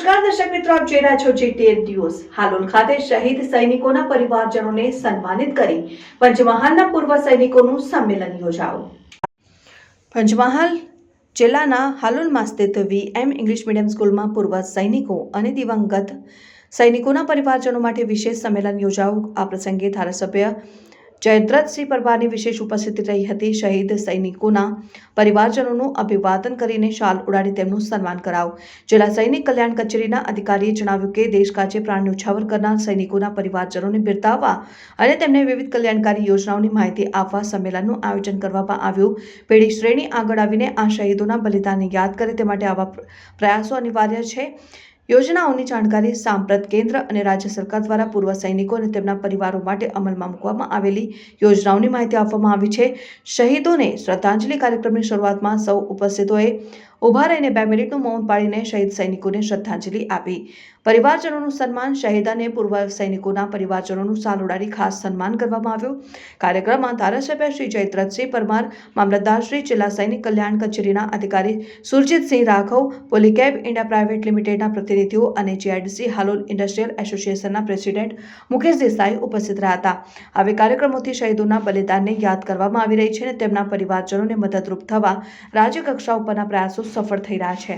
નમસ્કાર દર્શક મિત્રો, આપ જોઈ રહ્યા છો GTN ન્યૂઝ। હાલોલ ખાતે શહીદ સૈનિકોના પરિવારજનોને સન્માનિત કરી પંચમહાલના પૂર્વ સૈનિકોનું સંમેલન યોજાયું। પંચમહાલ જિલ્લાના હાલોલમાં સ્થિત VM ઇંગ્લિશ મીડિયમ સ્કૂલમાં પૂર્વ સૈનિકો અને દિવંગત સૈનિકોના પરિવારજનો માટે વિશેષ સંમેલન યોજાયું। આ પ્રસંગે ધારાસભ્ય જયદ્રથસિંહ પરમારની વિશેષ ઉપસ્થિતિ રહી હતી। શહીદ સૈનિકોના પરિવારજનોનું અભિવાદન કરીને શાલ ઉડાડી તેમનું સન્માન કરાયું। જિલ્લા સૈનિક કલ્યાણ કચેરીના અધિકારીએ જણાવ્યું કે દેશ કાજે પ્રાણ ન્યોછાવર કરનાર સૈનિકોના પરિવારજનોને બિરદાવવા અને તેમને વિવિધ કલ્યાણકારી યોજનાઓની માહિતી આપવા સંમેલનનું આયોજન કરવામાં આવ્યું। પેઢી શ્રેણી આગળ આવીને આ શહીદોના બલિદાનને યાદ કરે તે માટે આવા પ્રયાસો અનિવાર્ય છે। યોજનાઓની જાણકારી સાંપ્રત કેન્દ્ર અને રાજ્ય સરકાર દ્વારા પૂર્વ સૈનિકો અને તેમના પરિવારો માટે અમલમાં મૂકવામાં આવેલી યોજનાઓની માહિતી આપવામાં આવી છે। શહીદોને શ્રદ્ધાંજલિ કાર્યક્રમની શરૂઆતમાં સૌ ઉપસ્થિતોએ ઊભા રહીને 2 મિનિટનું મૌન પાળીને શહીદ સૈનિકોને શ્રદ્ધાંજલિ આપી। પરિવારજનોનું સન્માન, શહીદ અને પૂર્વ સૈનિકોના પરિવારજનોનું શાલ ઉડાડી ખાસ સન્માન કરવામાં આવ્યું। કાર્યક્રમમાં ધારાસભ્ય શ્રી જયદ્રથસિંહ પરમાર, મામલતદાર શ્રી, જિલ્લા સૈનિક કલ્યાણ કચેરીના અધિકારી સુરજીતસિંહ રાઘવ, પોલીકેબ ઇન્ડિયા પ્રાઇવેટ લિમિટેડના પ્રતિનિધિઓ અને GIDC હાલોલ ઇન્ડસ્ટ્રીયલ એસોસિએશનના પ્રેસિડેન્ટ મુકેશ દેસાઈ ઉપસ્થિત રહ્યા હતા। આવી કાર્યક્રમોથી શહીદોના બલિદાનને યાદ કરવામાં આવી રહી છે અને તેમના પરિવારજનોને મદદરૂપ થવા રાજ્ય કક્ષા ઉપરના પ્રયાસો સફળ થઈ રહ્યા છે।